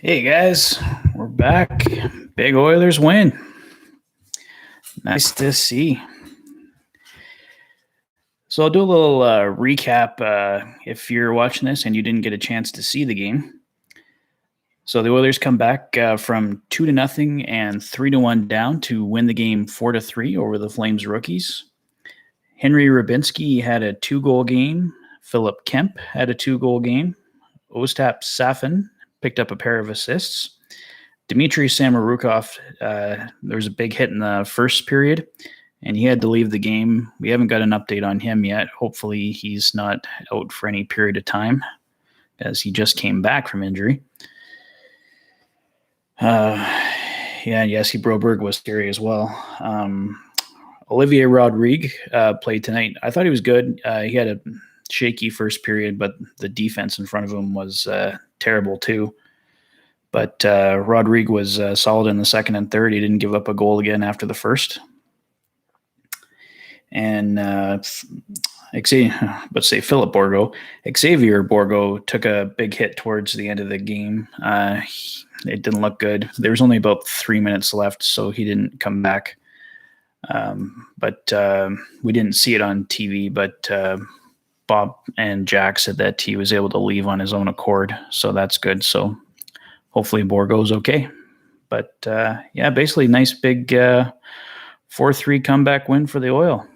Hey guys, we're back. Big Oilers win. Nice to see. So I'll do a little recap if you're watching this and you didn't get a chance to see the game. So the Oilers come back from 2-0 and 3-1 down to win the game 4-3 over the Flames rookies. Henry Rubinski had a 2-goal game. Philip Kemp had a 2-goal game. Ostap Safin picked up a pair of assists. Dmitry Samorukov, there was a big hit in the first period, and he had to leave the game. We haven't got an update on him yet. Hopefully he's not out for any period of time, as he just came back from injury. Jesse Broberg was scary as well. Olivier Rodrigue played tonight. I thought he was good. He had a shaky first period, but the defense in front of him was terrible too. But Rodrigue was solid in the second and third. He didn't give up a goal again after the first. And Philip Borgo, Xavier Borgo took a big hit towards the end of the game. It didn't look good. There was only about 3 minutes left, so he didn't come back. But we didn't see it on TV, but Bob and Jack said that he was able to leave on his own accord, so that's good. So hopefully Borgo's okay. But basically nice big 4-3 comeback win for the Oil.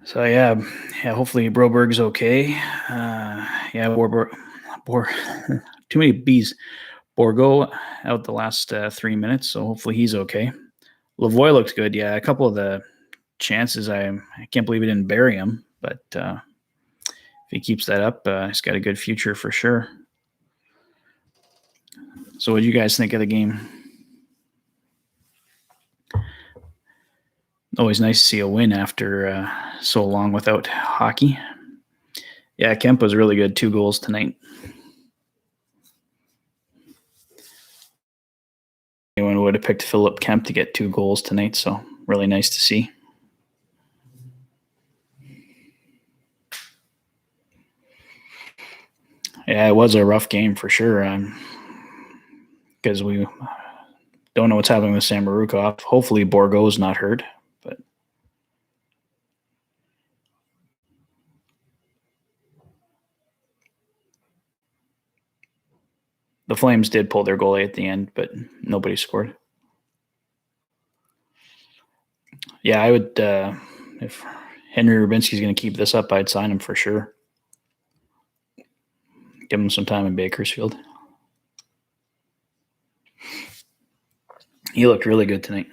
So hopefully Broberg's okay. Too many B's. Borgo out the last 3 minutes, so hopefully he's okay. Lavoie looked good. Yeah, a couple of the chances, I can't believe he didn't bury him, but if he keeps that up, he's got a good future for sure. So what do you guys think of the game? Always nice to see a win after so long without hockey. Yeah, Kemp was really good. 2 goals tonight. Anyone would have picked Philip Kemp to get 2 goals tonight, so really nice to see. Yeah, it was a rough game for sure, because we don't know what's happening with Samorukov. Hopefully Borgo's not hurt, but the Flames did pull their goalie at the end, but nobody scored. Yeah, I would, if Henry Rubinski's going to keep this up, I'd sign him for sure. Give him some time in Bakersfield. He looked really good tonight.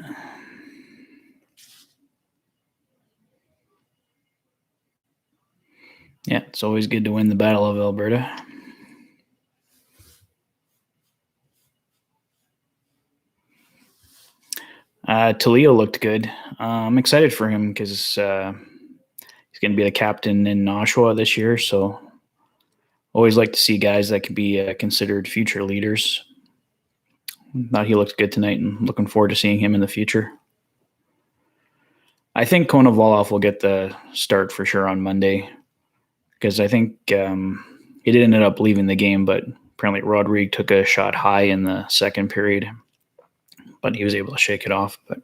Yeah, it's always good to win the Battle of Alberta. Talio looked good. I'm excited for him because he's going to be the captain in Oshawa this year. So always like to see guys that could be considered future leaders. Thought he looked good tonight, and looking forward to seeing him in the future. I think Konovalov will get the start for sure on Monday, because I think he did end up leaving the game, but apparently Rodrigue took a shot high in the second period, but he was able to shake it off. But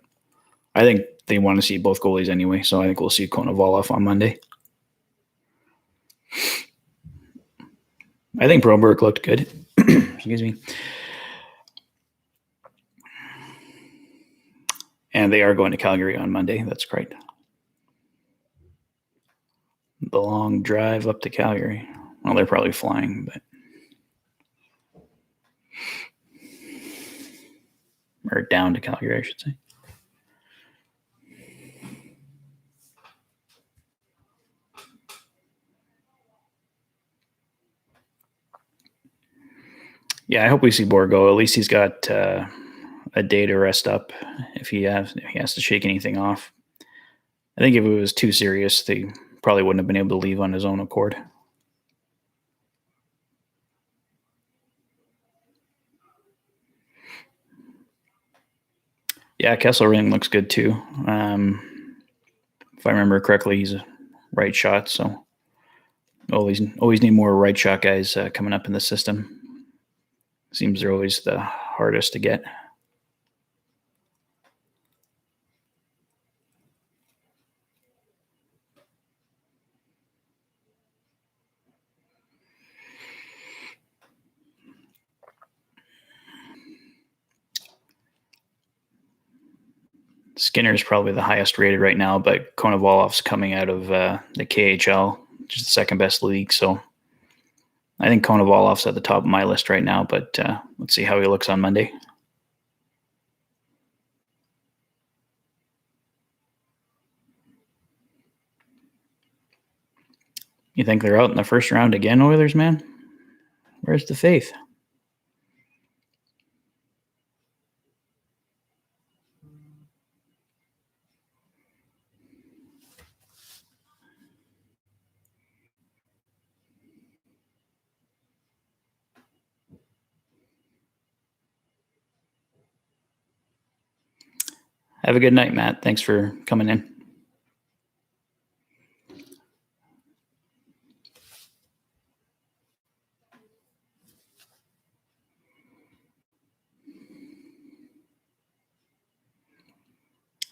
I think they want to see both goalies anyway, so I think we'll see Konovalov on Monday. I think Broberg looked good. Excuse me. And they are going to Calgary on Monday. That's great. The long drive up to Calgary. Well, they're probably flying, but or down to Calgary, I should say. Yeah, I hope we see Borgo. At least he's got a day to rest up if he has to shake anything off. I think if it was too serious, they probably wouldn't have been able to leave on his own accord. Yeah, Kesselring looks good too. If I remember correctly, he's right shot. So always need more right shot guys coming up in the system. Seems they're always the hardest to get. Skinner's probably the highest rated right now, but Konovalov's coming out of the KHL, which is the second best league. So I think Konovalov's at the top of my list right now, but let's see how he looks on Monday. You think they're out in the first round again, Oilers, man? Where's the faith? Have a good night, Matt. Thanks for coming in.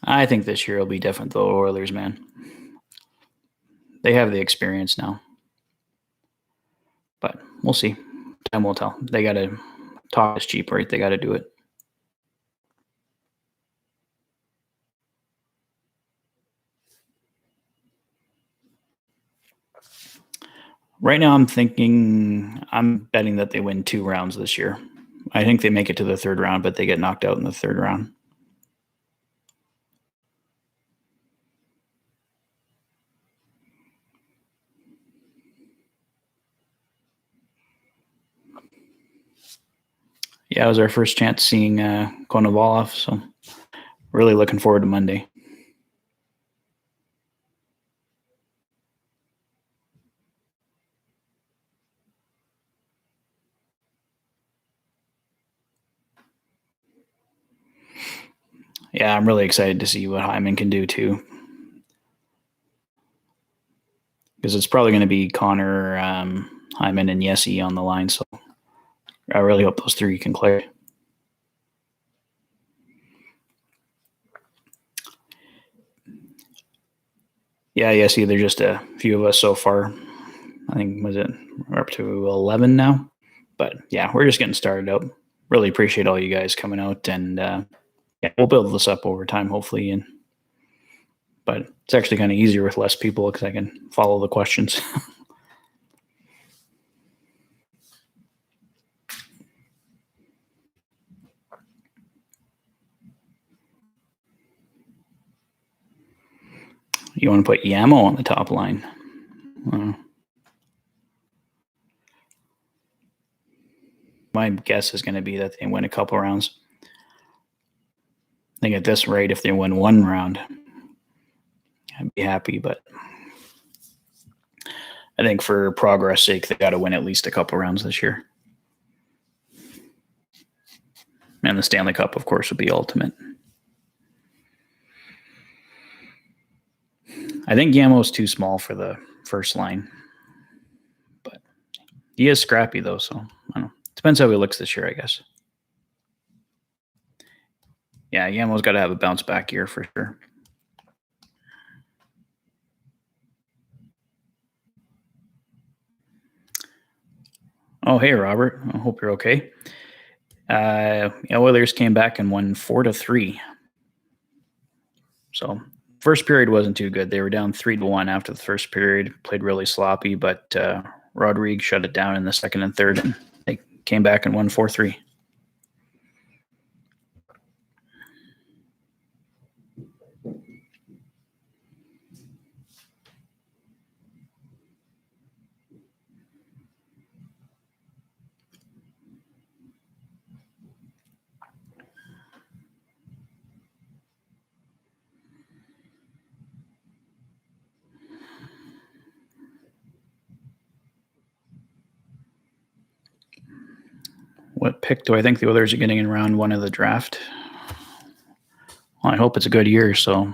I think this year will be different, though, Oilers, man. They have the experience now. But we'll see. Time will tell. They got to talk is cheap, right? They got to do it. Right now, I'm betting that they win 2 rounds this year. I think they make it to the third round, but they get knocked out in the third round. Yeah, it was our first chance seeing Konovalov, so really looking forward to Monday. Yeah, I'm really excited to see what Hyman can do too, because it's probably going to be Connor, Hyman, and Yessi on the line. So I really hope those 3 can clear. Yeah, Yessi, there's just a few of us so far. I think we're up to 11 now. But yeah, we're just getting started out. Really appreciate all you guys coming out, and yeah, we'll build this up over time, hopefully. But it's actually kind of easier with less people because I can follow the questions. You want to put Yamo on the top line? My guess is going to be that they win a couple rounds. I think at this rate, if they win 1 round, I'd be happy. But I think for progress' sake, they got to win at least a couple rounds this year. And the Stanley Cup, of course, would be ultimate. I think Yamo's too small for the first line. But he is scrappy, though, so I don't know. Depends how he looks this year, I guess. Yeah, Yamo's got to have a bounce back year for sure. Oh, hey, Robert. I hope you're okay. Oilers came back and won 4-3. So first period wasn't too good. They were down 3-1 after the first period. Played really sloppy, but Rodriguez shut it down in the second and third, and they came back and won 4-3. What pick do I think the Oilers are getting in round 1 of the draft? Well, I hope it's a good year, so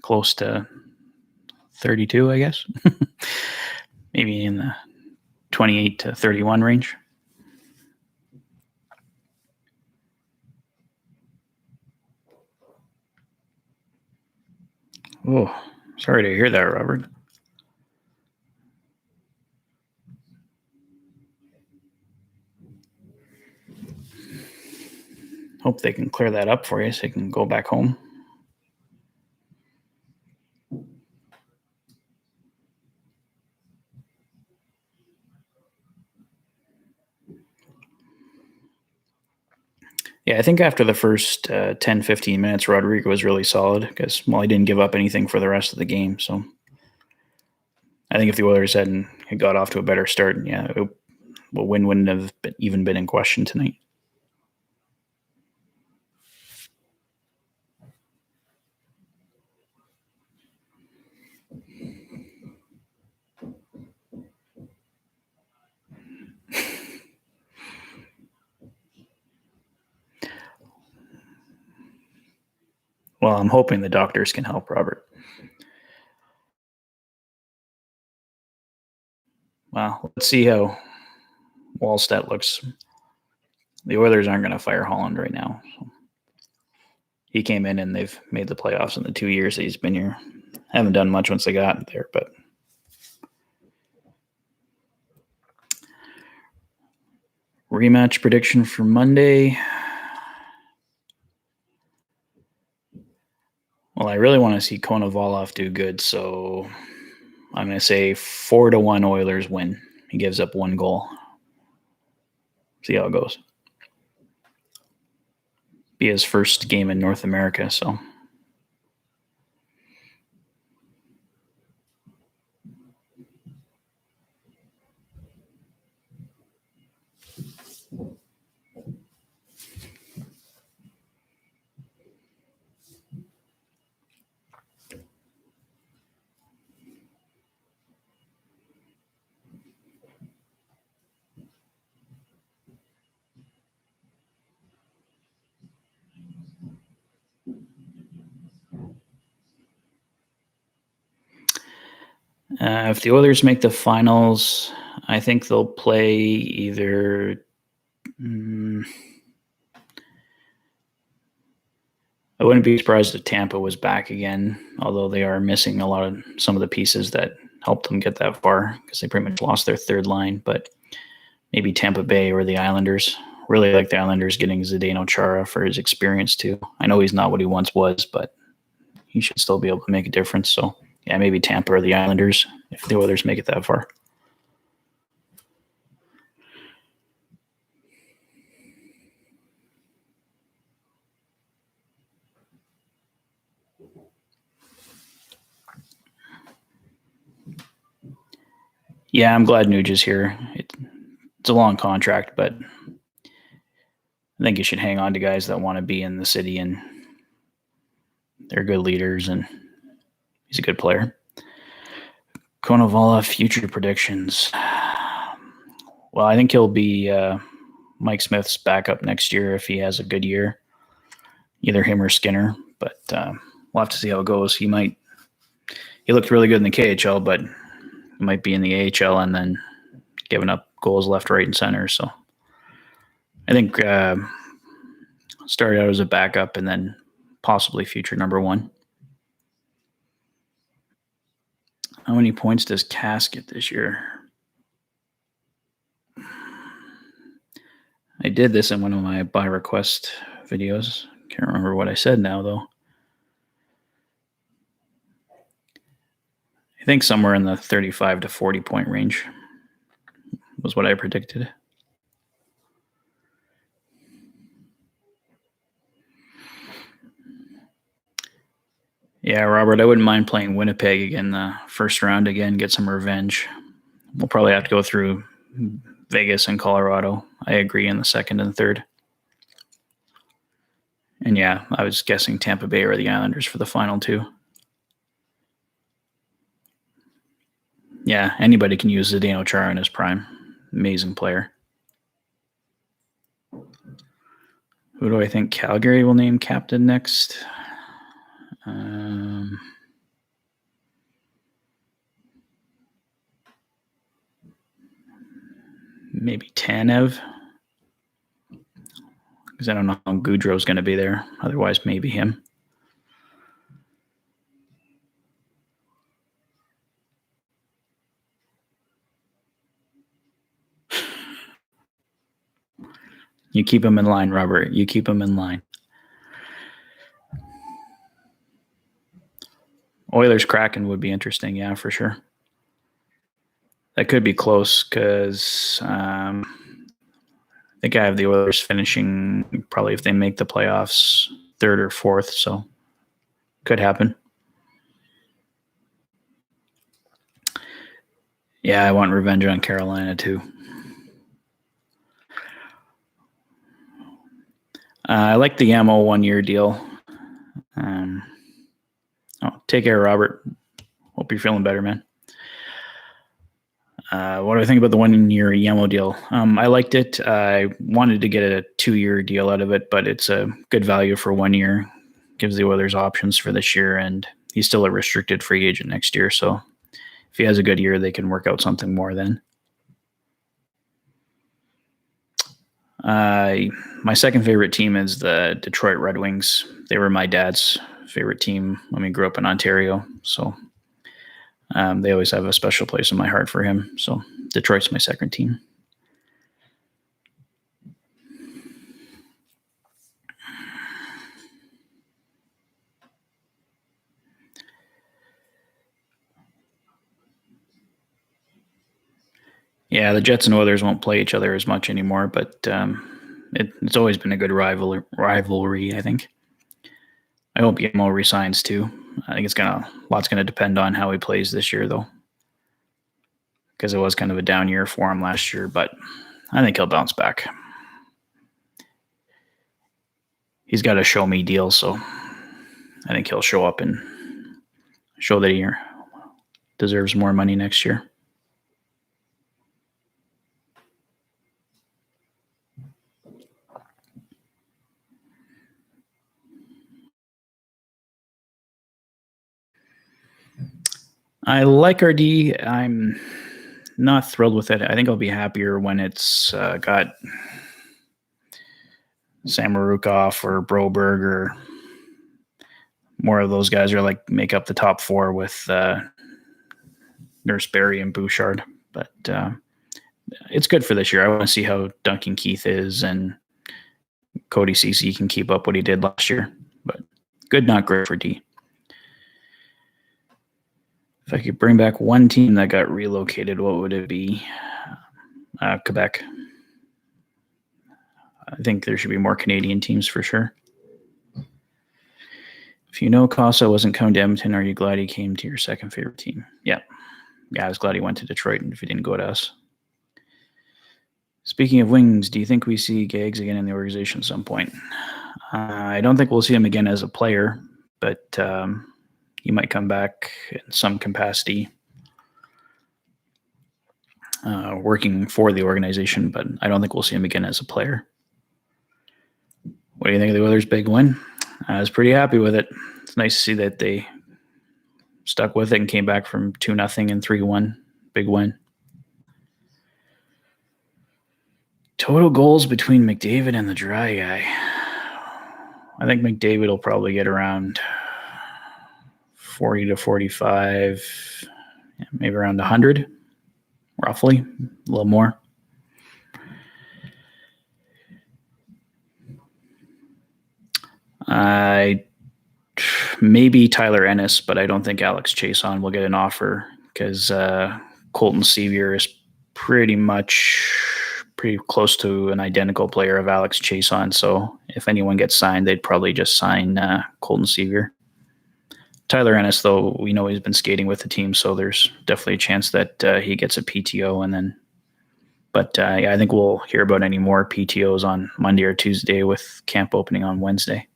close to 32, I guess. Maybe in the 28 to 31 range. Oh, sorry to hear that, Robert. Hope they can clear that up for you so you can go back home. Yeah, I think after the first 10, 15 minutes, Rodrigo was really solid because, well, he didn't give up anything for the rest of the game. So I think if the Oilers had got off to a better start, yeah, a win wouldn't have even been in question tonight. Well, I'm hoping the doctors can help, Robert. Well, let's see how Wallstedt looks. The Oilers aren't going to fire Holland right now. So he came in and they've made the playoffs in the 2 years that he's been here. Haven't done much once they got there, but rematch prediction for Monday. Well, I really want to see Konovalov do good, so I'm going to say 4-1 Oilers win. He gives up 1 goal. See how it goes. Be his first game in North America, so. If the Oilers make the finals, I think they'll play either. I wouldn't be surprised if Tampa was back again, although they are missing some of the pieces that helped them get that far because they pretty much lost their third line. But maybe Tampa Bay or the Islanders. Really like the Islanders getting Zdeno Chara for his experience too. I know he's not what he once was, but he should still be able to make a difference. So yeah, maybe Tampa or the Islanders if the Oilers make it that far. Yeah, I'm glad Nuge is here. It's a long contract, but I think you should hang on to guys that want to be in the city and they're good leaders and he's a good player. Konovalov future predictions. Well, I think he'll be Mike Smith's backup next year if he has a good year. Either him or Skinner, but we'll have to see how it goes. He looked really good in the KHL, but he might be in the AHL and then giving up goals left, right, and center. So I think started out as a backup and then possibly future number 1. How many points does Cass get this year? I did this in one of my by request videos. Can't remember what I said now, though. I think somewhere in the 35 to 40 point range was what I predicted. Yeah, Robert, I wouldn't mind playing Winnipeg again the first round again, get some revenge. We'll probably have to go through Vegas and Colorado. I agree in the second and third. And yeah, I was guessing Tampa Bay or the Islanders for the final 2. Yeah, anybody can use Zdeno Chara in his prime. Amazing player. Who do I think Calgary will name captain next? maybe Tanev. Because I don't know how Goudreau's going to be there. Otherwise, maybe him. You keep him in line, Robert. You keep him in line. Oilers Kraken would be interesting, yeah, for sure. That could be close because I think I have the Oilers finishing probably if they make the playoffs 3rd or 4th, so could happen. Yeah, I want revenge on Carolina too. I like the Yamo 1-year deal. Take care, Robert. Hope you're feeling better, man. What do I think about the 1-year Yamo deal? I liked it. I wanted to get a 2-year deal out of it, but it's a good value for 1 year. Gives the Oilers options for this year, and he's still a restricted free agent next year. So if he has a good year, they can work out something more then. My second favorite team is the Detroit Red Wings. They were my dad's favorite team when we grew up in Ontario. So they always have a special place in my heart for him. So Detroit's my second team. Yeah, the Jets and Oilers won't play each other as much anymore, but it's always been a good rivalry, I think. I hope Yamo resigns too. I think lots gonna depend on how he plays this year, though, because it was kind of a down year for him last year. But I think he'll bounce back. He's got a show me deal, so I think he'll show up and show that he deserves more money next year. I like our D. I'm not thrilled with it. I think I'll be happier when it's got Sam Marukov or Broberg or more of those guys are like make up the top 4 with Nurse Berry and Bouchard. But it's good for this year. I want to see how Duncan Keith is and Cody Ceci can keep up what he did last year. But good, not great for D. If I could bring back one team that got relocated, what would it be? Quebec. I think there should be more Canadian teams for sure. If you know Casa wasn't coming to Edmonton, are you glad he came to your second favorite team? Yeah, I was glad he went to Detroit, and if he didn't go to us. Speaking of Wings, do you think we see Gags again in the organization at some point? I don't think we'll see him again as a player, but he might come back in some capacity working for the organization, but I don't think we'll see him again as a player. What do you think of the Oilers' big win? I was pretty happy with it. It's nice to see that they stuck with it and came back from 2-0 and 3-1. Big win. Total goals between McDavid and the dry guy. I think McDavid will probably get around 40 to 45, maybe around 100, roughly, a little more. Maybe Tyler Ennis, but I don't think Alex Chason will get an offer because Colton Sevier is pretty close to an identical player of Alex Chason. So if anyone gets signed, they'd probably just sign Colton Sevier. Tyler Ennis, though, we know he's been skating with the team, so there's definitely a chance that he gets a PTO and then. But I think we'll hear about any more PTOs on Monday or Tuesday with camp opening on Wednesday.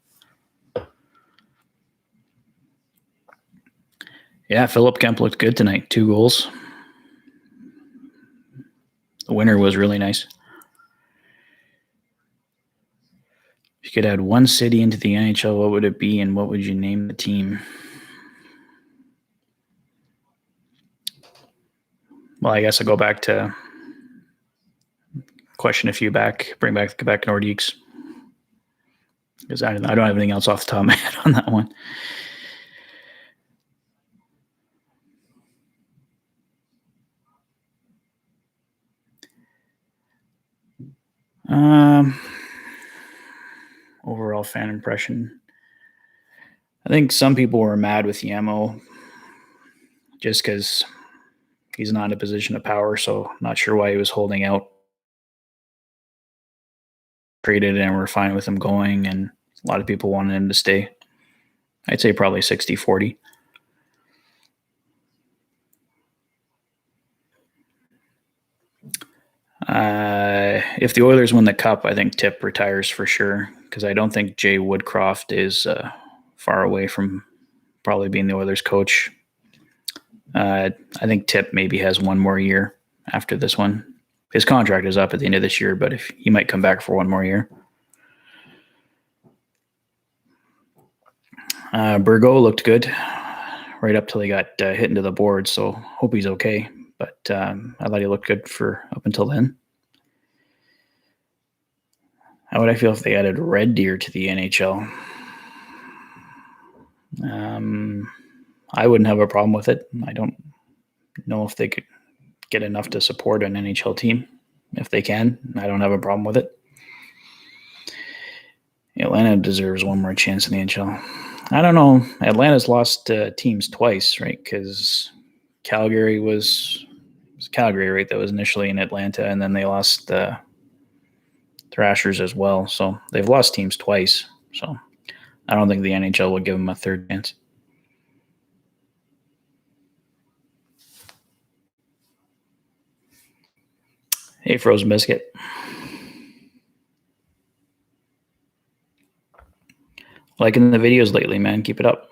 Yeah, Philip Kemp looked good tonight. 2 goals. The winner was really nice. If you could add one city into the NHL, what would it be and what would you name the team? Well, I guess I'll go back to question a few back, bring back the Quebec Nordiques. Because I don't have anything else off the top of my head on that one. Overall fan impression. I think some people were mad with Yamo just because he's not in a position of power, so I'm not sure why he was holding out. Traded and we're fine with him going, and a lot of people wanted him to stay. I'd say probably 60-40. If the Oilers win the Cup, I think Tip retires for sure, because I don't think Jay Woodcroft is far away from probably being the Oilers coach. I think Tip maybe has one more year after this one. His contract is up at the end of this year, but if he might come back for one more year. Burgo looked good right up till he got hit into the board, so hope he's okay. But I thought he looked good for up until then. How would I feel if they added Red Deer to the NHL? I wouldn't have a problem with it. I don't know if they could get enough to support an NHL team. If they can, I don't have a problem with it. Atlanta deserves one more chance in the NHL. I don't know. Atlanta's lost teams twice, right? Because Calgary was Calgary, right? That was initially in Atlanta, and then they lost the Thrashers as well. So they've lost teams twice. So I don't think the NHL would give them a third chance. Hey, Frozen Biscuit. Liking the videos lately, man. Keep it up.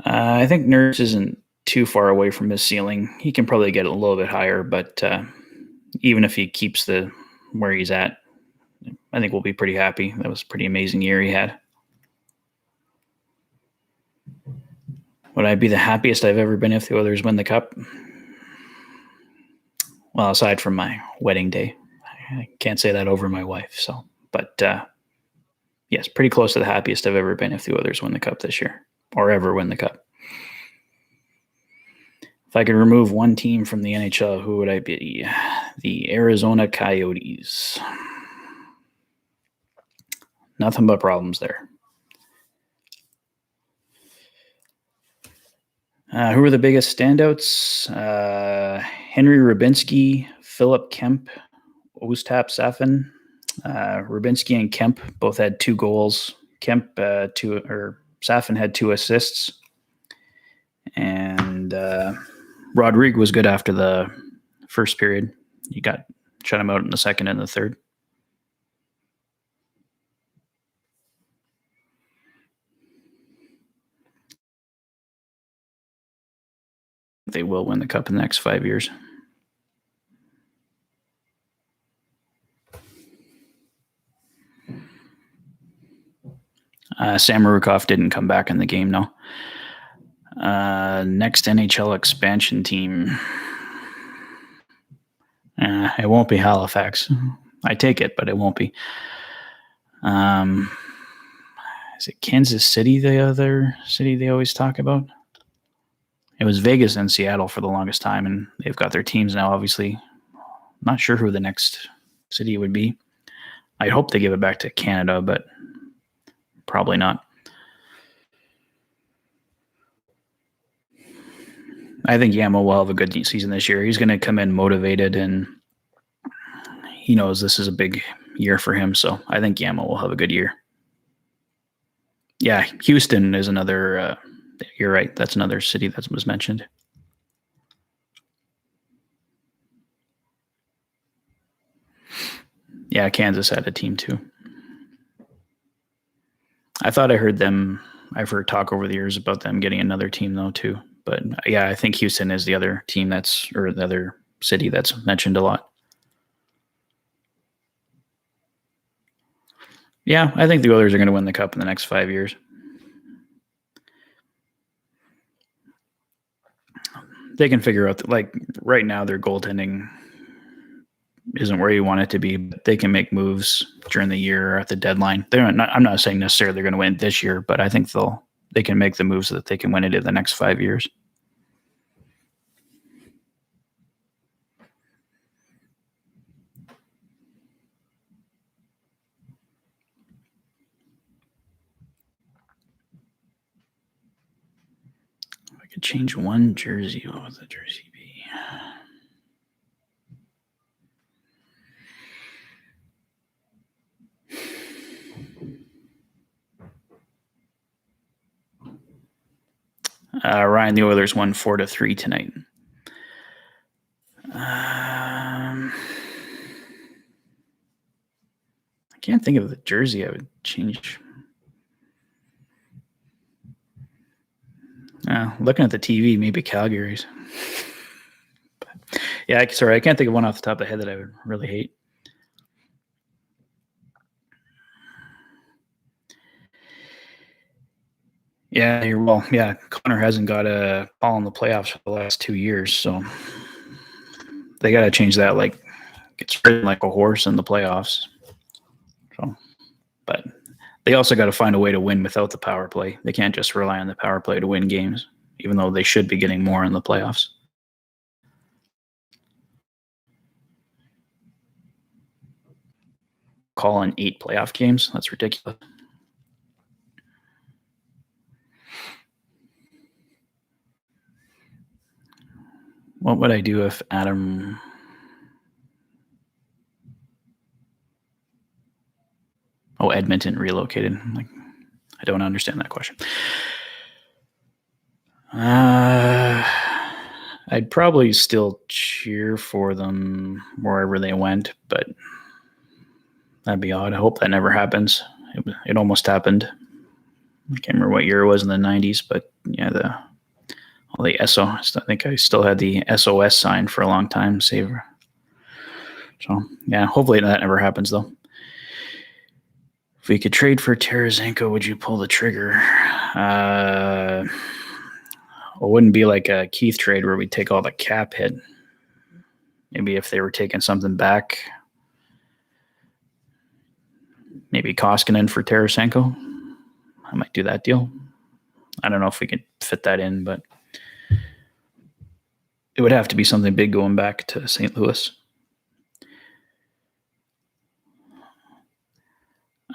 I think Nurse isn't too far away from his ceiling. He can probably get a little bit higher, but even if he keeps where he's at, I think we'll be pretty happy. That was a pretty amazing year he had. Would I be the happiest I've ever been if the Oilers win the Cup? Well, aside from my wedding day, I can't say that over my wife. So, but yes, pretty close to the happiest I've ever been if the Oilers win the Cup this year, or ever win the Cup. If I could remove one team from the NHL, who would I be? The Arizona Coyotes. Nothing but problems there. Who are the biggest standouts? Henry Rubinski, Philip Kemp, Ostap Safin. Rubinski and Kemp both had 2 goals. Safin had 2 assists. And Rodrigue was good after the first period. You shut him out in the second and the third. They will win the Cup in the next 5 years. Sam Rukov didn't come back in the game, no. Next NHL expansion team. It won't be Halifax. I take it, but it won't be. Is it Kansas City, the other city they always talk about? It was Vegas and Seattle for the longest time, and they've got their teams now, obviously. Not sure who the next city would be. I'd hope they give it back to Canada, but probably not. I think Yamo will have a good season this year. He's going to come in motivated, and he knows this is a big year for him, so I think Yamo will have a good year. Yeah, Houston is another you're right. That's another city that was mentioned. Yeah, Kansas had a team too. I've heard talk over the years about them getting another team though too. But yeah, I think Houston is the other team or the other city that's mentioned a lot. Yeah, I think the Oilers are going to win the Cup in the next 5 years. They can figure out, like, right now their goaltending isn't where you want it to be, but they can make moves during the year or at the deadline. I'm not saying necessarily they're going to win this year, but I think they can make the moves so that they can win it in the next 5 years. If I could change one jersey, what would the jersey be? Ryan, the Oilers won 4-3 tonight. I can't think of the jersey I would change. Looking at the TV, maybe Calgary's. Yeah, sorry, I can't think of one off the top of the head that I would really hate. Yeah, Connor hasn't got a call in the playoffs for the last 2 years, so they got to change that. Like, it's ridden like a horse in the playoffs. So, but they also got to find a way to win without the power play. They can't just rely on the power play to win games, even though they should be getting more in the playoffs. Call in 8 playoff games? That's ridiculous. What would I do if Adam... Edmonton relocated? Like, I don't understand that question. I'd probably still cheer for them wherever they went, but that'd be odd. I hope that never happens. It almost happened. I can't remember what year it was in the 90s, but yeah, all the SO. I think I still had the SOS sign for a long time. So yeah, hopefully that never happens though. If we could trade for Tarasenko, would you pull the trigger? It wouldn't be like a Keith trade where we take all the cap hit. Maybe if they were taking something back, maybe Koskinen for Tarasenko. I might do that deal. I don't know if we could fit that in, but it would have to be something big going back to St. Louis.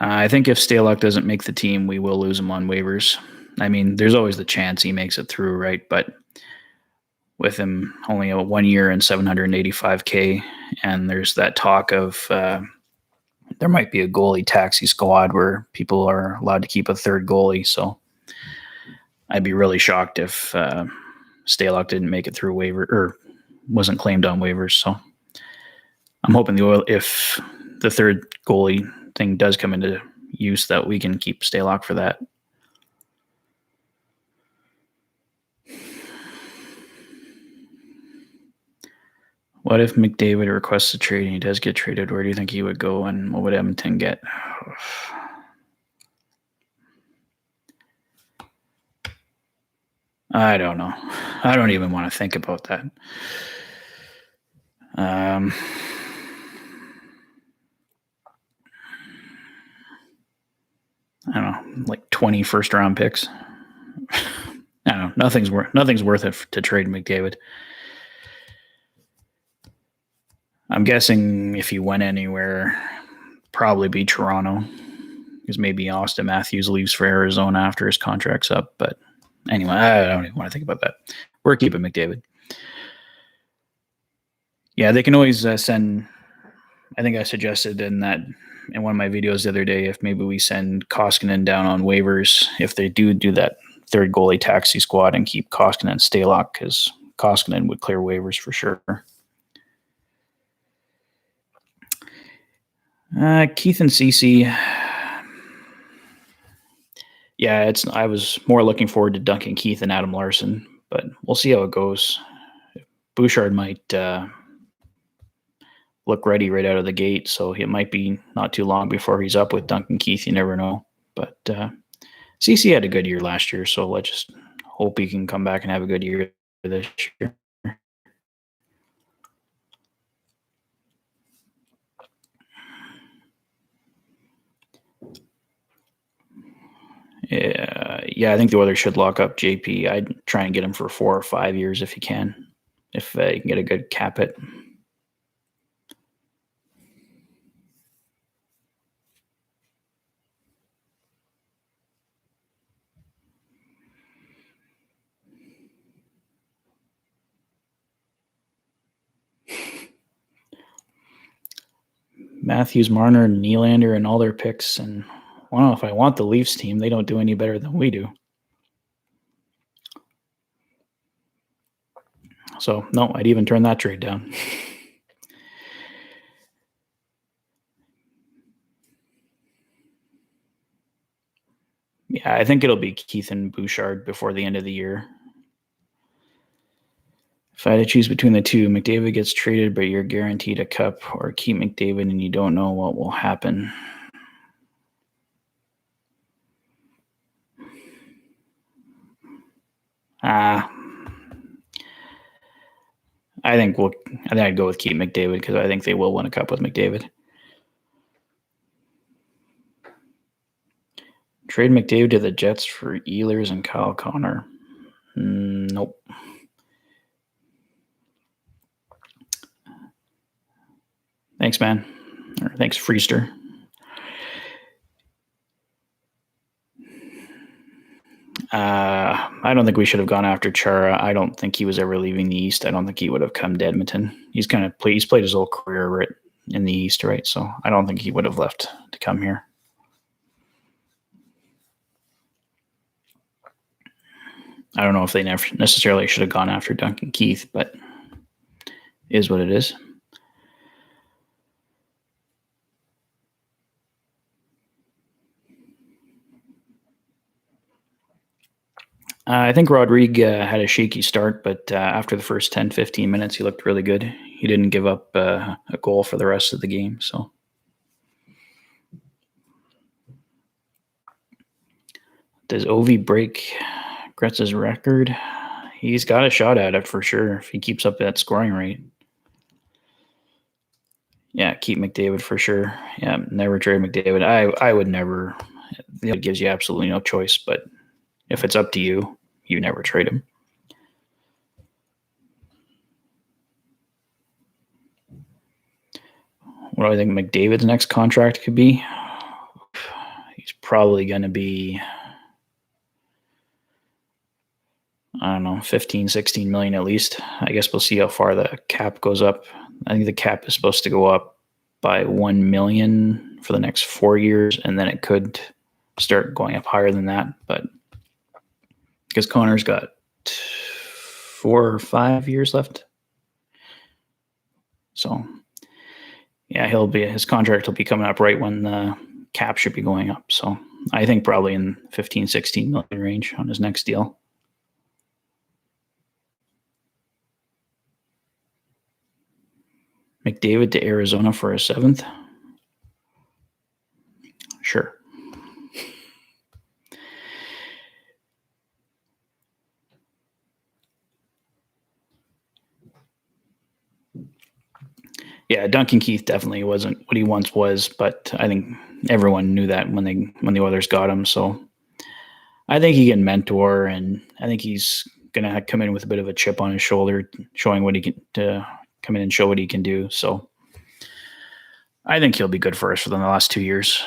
I think if Stalock doesn't make the team, we will lose him on waivers. I mean, there's always the chance he makes it through, right? But with him only a 1 year and $785K, and there's that talk of there might be a goalie taxi squad where people are allowed to keep a third goalie. So I'd be really shocked if Stalock didn't make it through waiver or wasn't claimed on waivers. So I'm hoping if the third goalie thing does come into use, that we can keep Stalock for that. What if McDavid requests a trade and he does get traded? Where do you think he would go, and what would Edmonton get? I don't know. I don't even want to think about that. I don't know, like 20 first-round picks. I don't know. Nothing's worth it to trade McDavid. I'm guessing if he went anywhere, probably be Toronto, because maybe Austin Matthews leaves for Arizona after his contract's up. But anyway, I don't even want to think about that. We're keeping McDavid. Yeah, they can always send. I think I suggested in one of my videos the other day, if maybe we send Koskinen down on waivers if they do that third goalie taxi squad and keep Koskinen and Stalock, because Koskinen would clear waivers for sure. Keith and Cece. Yeah, I was more looking forward to Duncan Keith and Adam Larson, but we'll see how it goes. Bouchard might look ready right out of the gate. So it might be not too long before he's up with Duncan Keith. You never know. But CC had a good year last year, so let's just hope he can come back and have a good year this year. Yeah, I think the Oilers should lock up JP. I'd try and get him for 4 or 5 years if you can, if you can get a good cap hit. Matthews, Marner, Nylander, and all their picks. And I don't know if I want the Leafs team. They don't do any better than we do. So, no, I'd even turn that trade down. Yeah, I think it'll be Keith and Bouchard before the end of the year. If I had to choose between the two, McDavid gets traded, but you're guaranteed a cup, or keep McDavid and you don't know what will happen. I think I'd go with keep McDavid because I think they will win a cup with McDavid. Trade McDavid to the Jets for Ehlers and Kyle Connor. Nope. Thanks, man. Or thanks, Freester. I don't think we should have gone after Chara. I don't think he was ever leaving the East. I don't think he would have come to Edmonton. He's played his whole career in the East, right? So I don't think he would have left to come here. I don't know if they necessarily should have gone after Duncan Keith, but it is what it is. I think Rodrigue had a shaky start, but after the first 10, 15 minutes, he looked really good. He didn't give up a goal for the rest of the game. So, does Ovi break Gretz's record? He's got a shot at it for sure if he keeps up that scoring rate. Yeah, keep McDavid for sure. Yeah, never trade McDavid. I would never. It gives you absolutely no choice, but if it's up to you, you never trade him. What do I think McDavid's next contract could be? He's probably going to be, I don't know, 15, 16 million at least. I guess we'll see how far the cap goes up. I think the cap is supposed to go up by 1 million for the next 4 years, and then it could start going up higher than that. But because Connor's got 4 or 5 years left. So, yeah, his contract will be coming up right when the cap should be going up. So I think probably in 15, 16 million range on his next deal. McDavid to Arizona for a 7th? Sure. Yeah, Duncan Keith definitely wasn't what he once was, but I think everyone knew that when the Oilers got him. So I think he can mentor, and I think he's going to come in with a bit of a chip on his shoulder, showing what he can come in and show what he can do. So I think he'll be good for us for the last 2 years.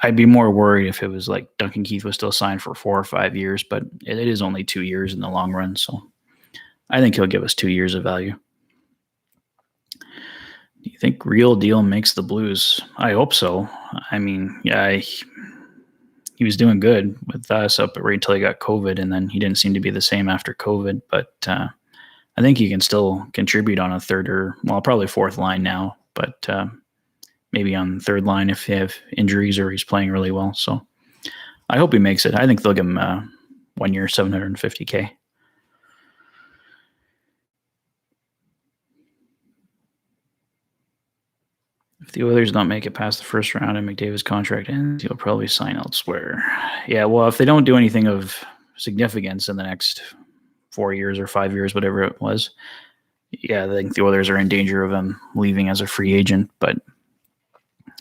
I'd be more worried if it was like Duncan Keith was still signed for 4 or 5 years, but it is only 2 years in the long run. So I think he'll give us 2 years of value. Do you think Real Deal makes the Blues? I hope so. I mean, yeah, he was doing good with us up right until he got COVID, and then he didn't seem to be the same after COVID. But I think he can still contribute on a third or, well, probably fourth line now, but maybe on third line if they have injuries or he's playing really well. So I hope he makes it. I think they'll give him 1 year, $750K. If the Oilers don't make it past the first round and McDavid's contract ends, he'll probably sign elsewhere. Yeah, well, if they don't do anything of significance in the next 4 years or 5 years, whatever it was, yeah, I think the Oilers are in danger of him leaving as a free agent. But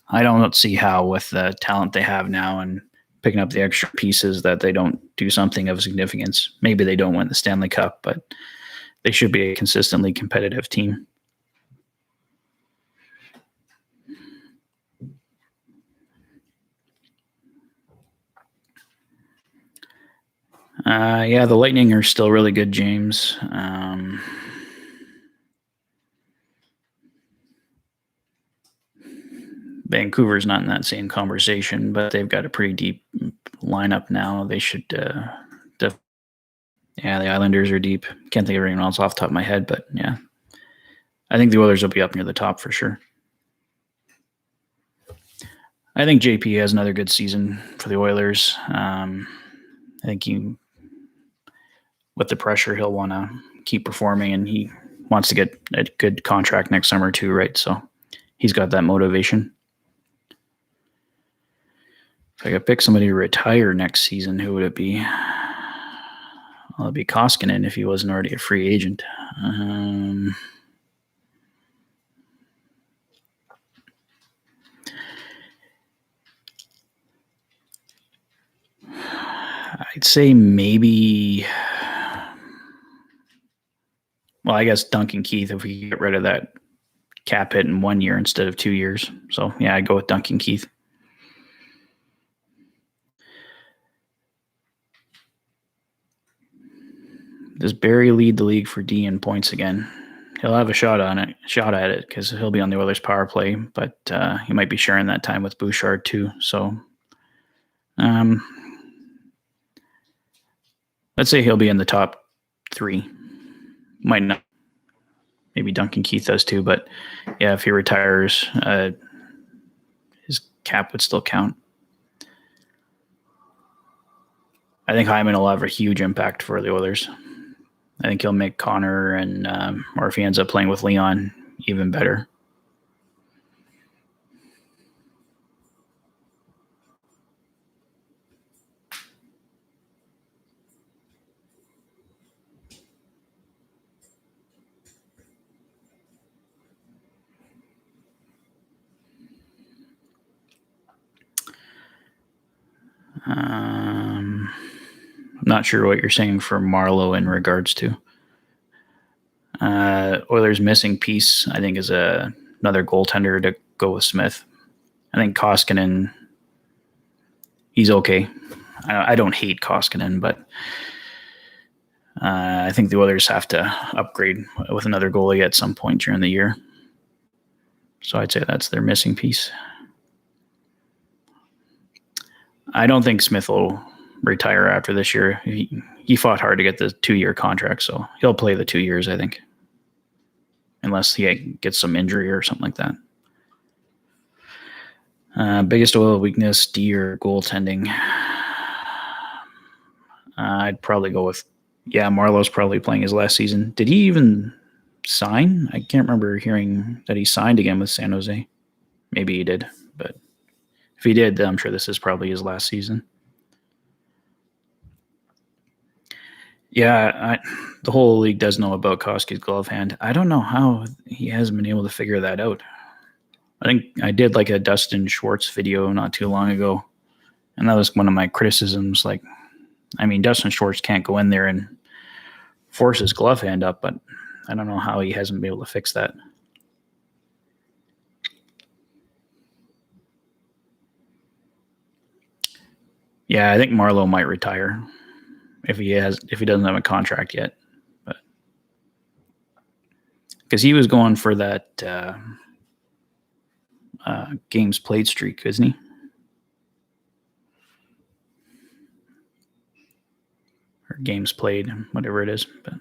I don't see how, with the talent they have now and picking up the extra pieces, that they don't do something of significance. Maybe they don't win the Stanley Cup, but they should be a consistently competitive team. Yeah, the Lightning are still really good, James. Vancouver's not in that same conversation, but they've got a pretty deep lineup now. They should. Yeah, the Islanders are deep. Can't think of anyone else off the top of my head, but yeah, I think the Oilers will be up near the top for sure. I think JP has another good season for the Oilers. I think with the pressure, he'll want to keep performing, and he wants to get a good contract next summer too, right? So he's got that motivation. If I could pick somebody to retire next season, who would it be? Well, it'd be Koskinen if he wasn't already a free agent. I'd say maybe. Well, I guess Duncan Keith, if we get rid of that cap hit in 1 year instead of 2 years. So, yeah, I'd go with Duncan Keith. Does Barry lead the league for D in points again? He'll have a shot at it because he'll be on the Oilers power play, but he might be sharing that time with Bouchard too. So, let's say he'll be in the top 3. Might not. Maybe Duncan Keith does too, but yeah, if he retires, his cap would still count. I think Hyman will have a huge impact for the Oilers. I think he'll make Connor and, or if he ends up playing with Leon, even better. I'm not sure what you're saying for Marleau in regards to. Oilers' missing piece, I think, is another goaltender to go with Smith. I think Koskinen, he's okay. I don't hate Koskinen, but I think the Oilers have to upgrade with another goalie at some point during the year. So I'd say that's their missing piece. I don't think Smith will retire after this year. He fought hard to get the 2-year contract, so he'll play the 2 years, I think, unless he gets some injury or something like that. Biggest Oil weakness, D or goaltending? I'd probably go with, Marleau's probably playing his last season. Did he even sign? I can't remember hearing that he signed again with San Jose. Maybe he did, but if he did, I'm sure this is probably his last season. Yeah, the whole league does know about Koski's glove hand. I don't know how he hasn't been able to figure that out. I think I did like a Dustin Schwartz video not too long ago, and that was one of my criticisms. Like, I mean, Dustin Schwartz can't go in there and force his glove hand up, but I don't know how he hasn't been able to fix that. Yeah, I think Marleau might retire if he doesn't have a contract yet, but because he was going for that games played streak, isn't he? Or games played, whatever it is. But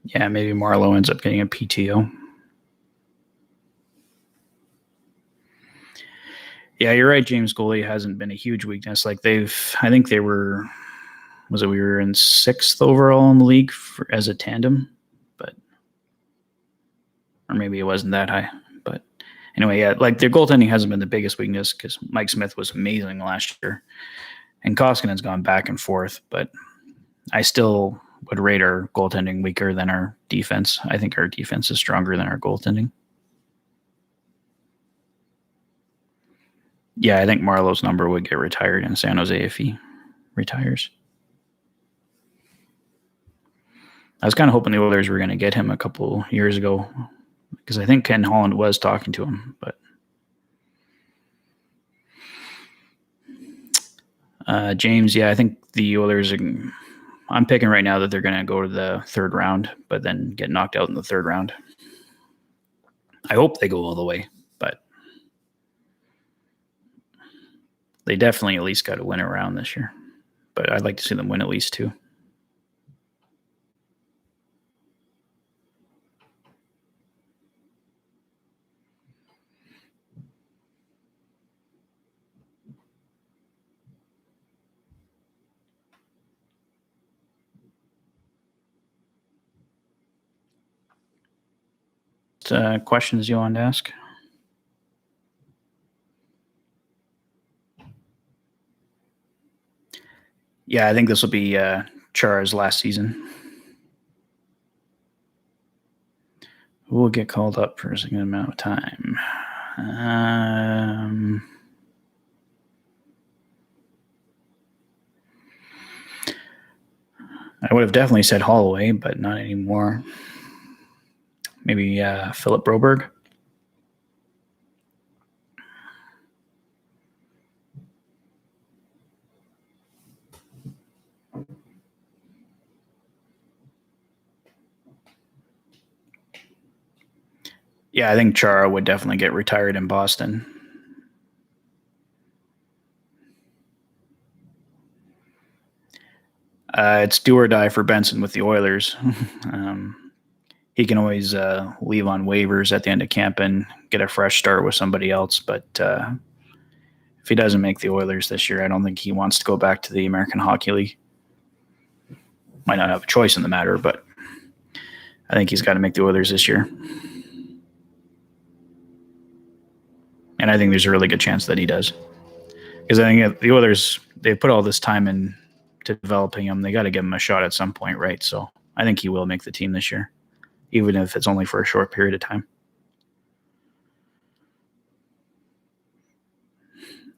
Yeah, maybe Marlowe ends up getting a PTO. Yeah, you're right. James goalie hasn't been a huge weakness. Like I think they were, we were in 6th overall in the league as a tandem, but, or maybe it wasn't that high. But anyway, yeah, like their goaltending hasn't been the biggest weakness because Mike Smith was amazing last year, and Koskinen's gone back and forth. But I still would rate our goaltending weaker than our defense. I think our defense is stronger than our goaltending. Yeah, I think Marlowe's number would get retired in San Jose if he retires. I was kind of hoping the Oilers were going to get him a couple years ago because I think Ken Holland was talking to him. But James, yeah, I think the Oilers I'm picking right now that they're going to go to the 3rd round, but then get knocked out in the 3rd round. I hope they go all the way, but they definitely at least got to win a round this year. But I'd like to see them win at least 2. Questions you want to ask? Yeah, I think this will be Chara's last season. Who will get called up for a significant amount of time? I would have definitely said Holloway, but not anymore. Maybe Philip Broberg. Yeah, I think Chara would definitely get retired in Boston. It's do or die for Benson with the Oilers. He can always leave on waivers at the end of camp and get a fresh start with somebody else. But if he doesn't make the Oilers this year, I don't think he wants to go back to the American Hockey League. Might not have a choice in the matter, but I think he's got to make the Oilers this year. And I think there's a really good chance that he does. Because I think the Oilers, they put all this time into developing him. They got to give him a shot at some point, right? So I think he will make the team this year, even if it's only for a short period of time.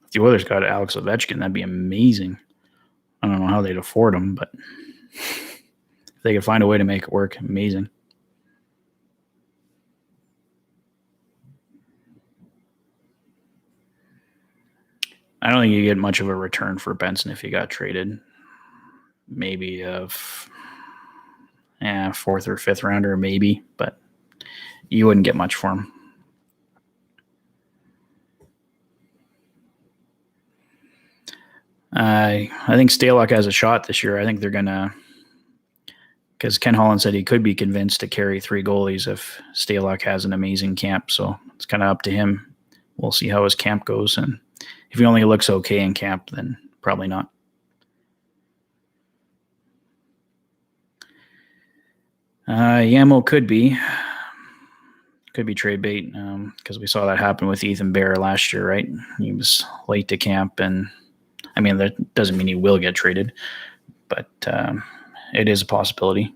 If the Oilers got Alex Ovechkin, that'd be amazing. I don't know how they'd afford him, but if they could find a way to make it work, amazing. I don't think you get much of a return for Benson if he got traded. Maybe a 4th or 5th rounder, maybe, but you wouldn't get much for him. I think Stalock has a shot this year. I think they're going to, because Ken Holland said he could be convinced to carry 3 goalies if Stalock has an amazing camp. So it's kind of up to him. We'll see how his camp goes. And if he only looks okay in camp, then probably not. Yamo could be trade bait because we saw that happen with Ethan Bear last year, right? He was late to camp, and I mean, that doesn't mean he will get traded, but it is a possibility.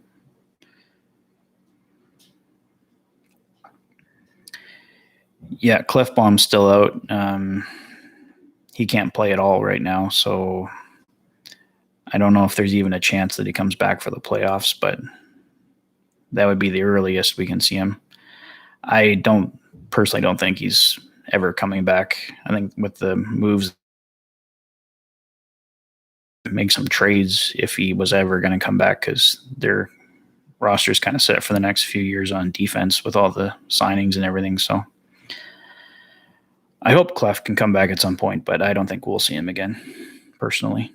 Yeah, Cliffbaum's still out. He can't play at all right now, so I don't know if there's even a chance that he comes back for the playoffs, but that would be the earliest we can see him. I personally don't think he's ever coming back. I think with the moves, make some trades if he was ever going to come back because their roster's kind of set for the next few years on defense with all the signings and everything. So I hope Clef can come back at some point, but I don't think we'll see him again, personally.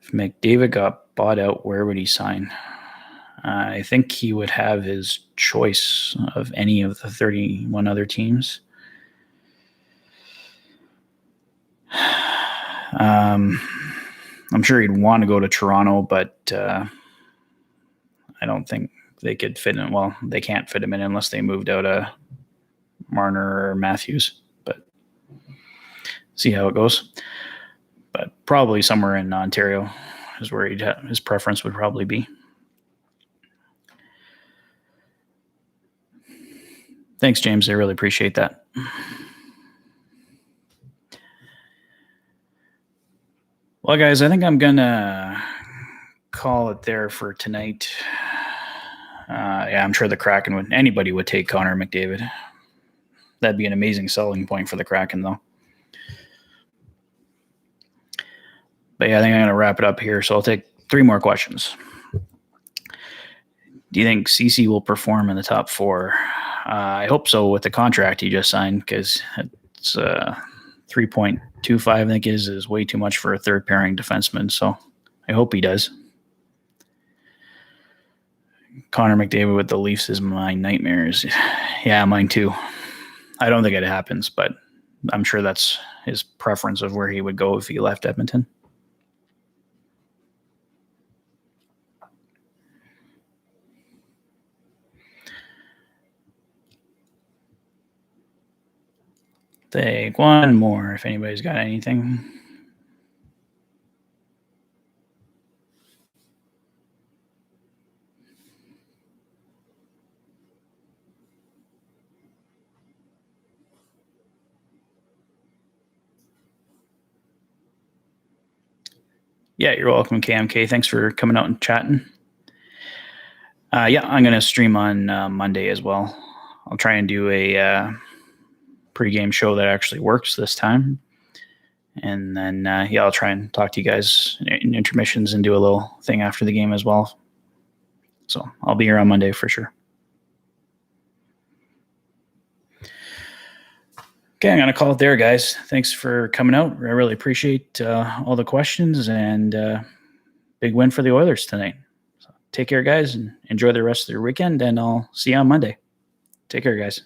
If McDavid got bought out, where would he sign? I think he would have his choice of any of the 31 other teams. I'm sure he'd want to go to Toronto, but I don't think they could fit in. Well, they can't fit him in unless they moved out of Marner or Matthews, but see how it goes. But probably somewhere in Ontario is where his preference would probably be. Thanks, James. I really appreciate that. Well, guys, I think I'm going to call it there for tonight. Yeah, I'm sure the Kraken anybody would take Connor McDavid. That'd be an amazing selling point for the Kraken, though. But yeah, I think I'm going to wrap it up here. So I'll take 3 more questions. Do you think CC will perform in the top 4? I hope so with the contract he just signed, because it's 3.25, I think is way too much for a third pairing defenseman. So I hope he does. Connor McDavid with the Leafs is my nightmares. Yeah, mine too. I don't think it happens, but I'm sure that's his preference of where he would go if he left Edmonton. Take one more if anybody's got anything. Yeah, you're welcome, KMK. Thanks for coming out and chatting. Yeah, I'm going to stream on Monday as well. I'll try and do a pregame show that actually works this time. And then, yeah, I'll try and talk to you guys in intermissions and do a little thing after the game as well. So I'll be here on Monday for sure. Okay, I'm going to call it there, guys. Thanks for coming out. I really appreciate all the questions, and big win for the Oilers tonight. So take care, guys, and enjoy the rest of your weekend, and I'll see you on Monday. Take care, guys.